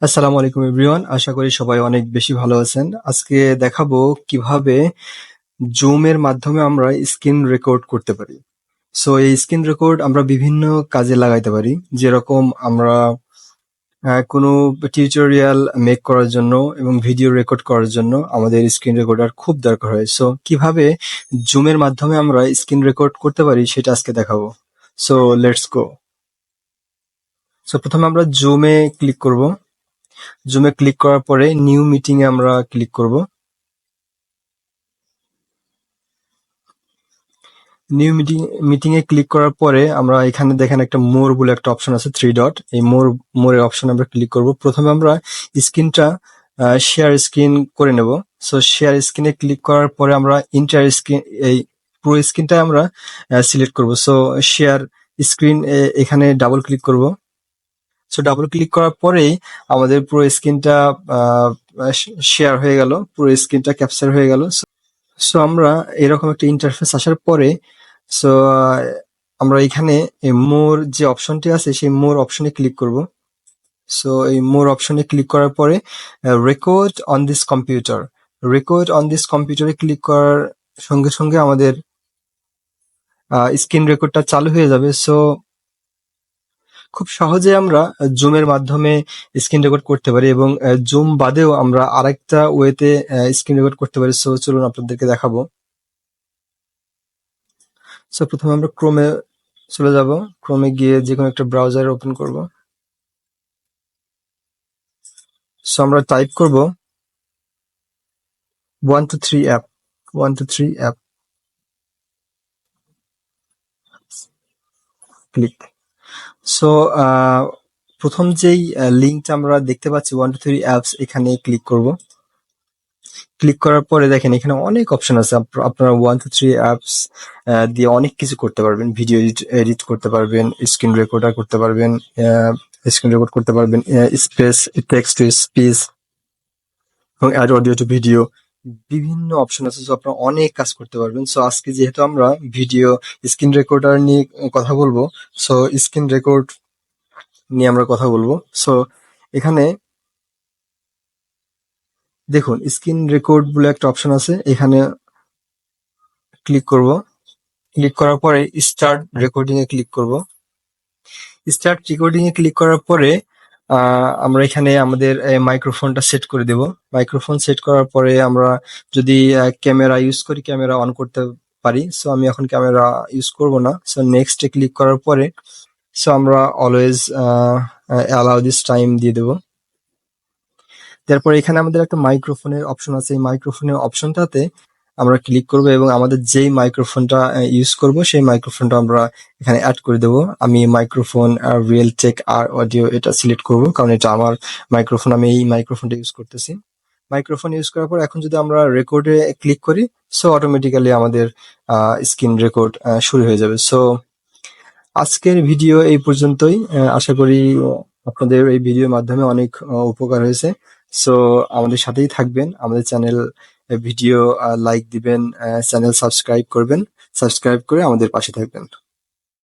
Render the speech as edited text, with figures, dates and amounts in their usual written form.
আসসালামু আলাইকুম এভরিওয়ান, আশা করি সবাই অনেক বেশি ভালো আছেন। আজকে দেখাবো কিভাবে জুমের মাধ্যমে আমরা স্ক্রিন রেকর্ড করতে পারি। সো এই স্ক্রিন রেকর্ড আমরা বিভিন্ন কাজে লাগাইতে পারি, যেরকম আমরা কোনো টিউটোরিয়াল মেক করার জন্য এবং ভিডিও রেকর্ড করার জন্য আমাদের স্ক্রিন রেকর্ডার খুব দরকার হয়। সো কিভাবে জুমের মাধ্যমে আমরা স্ক্রিন রেকর্ড করতে পারি সেটা আজকে দেখাবো। So let's go. সো প্রথমে আমরা জুমে ক্লিক করব। জুমে ক্লিক করার পরে নিউ মিটিং এ আমরা ক্লিক করব। নিউ মিটিং এ ক্লিক করার পরে আমরা এখানে দেখেন একটা মোর বলে একটা অপশন আছে, 3 ডট। এই মোরের অপশন আমরা ক্লিক করব। প্রথমে আমরা স্ক্রিনটা শেয়ার স্ক্রিন করে নেব। সো শেয়ার স্ক্রিনে ক্লিক করার পরে আমরা ইন্টার স্ক্রিন, এই পুরো স্ক্রিনটা আমরা সিলেক্ট করব। সো শেয়ার স্ক্রিন এখানে ডাবল ক্লিক করব। সো ডাবল ক্লিক করার পরেই আমাদের পুরো স্ক্রিনটা শেয়ার হয়ে গেল, পুরো স্ক্রিনটা ক্যাপচার হয়ে গেল। সো আমরা এরকম একটা ইন্টারফেস আসার পরে সো আমরা এখানে মোর যে অপশনটি আছে সেই মোর অপশনে ক্লিক করব। সো এই মোর অপশনে ক্লিক করার পরে record on this computer, record on this কম্পিউটারে ক্লিক করার সঙ্গে সঙ্গে আমাদের স্ক্রিন রেকর্ডটা চালু হয়ে যাবে। সো খুব সহজে আমরা জুমের মাধ্যমে স্ক্রিন রেকর্ড করতে পারি এবং জুম বাদেও আমরা আরেকটা ওয়েতে স্ক্রিন রেকর্ড করতে পারি। সো চলুন আপনাদেরকে দেখাবো। সো প্রথমে আমরা ক্রোমে চলে যাব। ক্রোমে গিয়ে যে কোনো একটা ব্রাউজার ওপেন করব। সো আমরা টাইপ করব 123 অ্যাপ, 123 অ্যাপ, ক্লিক। সো প্রথম যেই লিঙ্কটা আমরা দেখতে পাচ্ছি 123 অ্যাপস, এখানে ক্লিক করব। ক্লিক করার পরে দেখেন এখানে অনেক অপশন আছে। আপনারা 123 অ্যাপস দিয়ে অনেক কিছু করতে পারবেন। ভিডিও এডিট করতে পারবেন, স্ক্রিন রেকর্ডার করতে পারবেন, স্ক্রিন রেকর্ড করতে পারবেন, স্পেস, টেক্সট টু স্পিচ এবং অ্যাড অডিও টু ভিডিও, বিভিন্ন অপশন আছে। সো আপনারা অনেক কাজ করতে পারবেন। সো আজকে যেহেতু আমরা ভিডিও স্ক্রিন রেকর্ডার নিয়ে কথা বলবো, সো স্ক্রিন রেকর্ড নিয়ে আমরা কথা বলবো। সো এখানে দেখুন স্ক্রিন রেকর্ড বলে একটা অপশন আছে, এখানে ক্লিক করব। ক্লিক করার পরে স্টার্ট রেকর্ডিং এ ক্লিক করব। স্টার্ট রেকর্ডিং এ ক্লিক করার পরে আমরা এখানে আমাদের মাইক্রোফোনটা সেট করে দেব। মাইক্রোফোন সেট করার পরে আমরা যদি ক্যামেরা ইউজ করি, ক্যামেরা অন করতে পারি। সো আমি এখন ক্যামেরা ইউজ করব না। সো নেক্সট এ ক্লিক করার পরে সো আমরা অলওয়েজ অ্যালাউ দিস টাইম দিয়ে দেব। তারপর এখানে আমাদের একটা মাইক্রোফোনের অপশন আছে, এই মাইক্রোফোনের অপশনটাতে আমরা ক্লিক করব এবং আমাদের যেই মাইক্রোফোনটা ইউজ করব সেই মাইক্রোফোনটা আমরা এখানে অ্যাড করে দেব। আমি মাইক্রোফোন রিয়েলটেক আর অডিও এটা সিলেক্ট করব, কারণ এটা আমার মাইক্রোফোন, আমি এই মাইক্রোফোনটা ইউজ করতেছি। মাইক্রোফোন ইউজ করার পর এখন যদি আমরা রেকর্ডে ক্লিক করি, সো অটোমেটিক্যালি আমাদের স্ক্রিন রেকর্ড শুরু হয়ে যাবে। সো আজকের ভিডিও এই পর্যন্তই। আশা করি আপনাদের এই ভিডিওর মাধ্যমে অনেক উপকার হয়েছে। সো আমাদের সাথেই থাকবেন, আমাদের চ্যানেল ভিডিও লাইক দিবেন, চ্যানেল সাবস্ক্রাইব করবেন, সাবস্ক্রাইব করে আমাদের পাশে থাকবেন।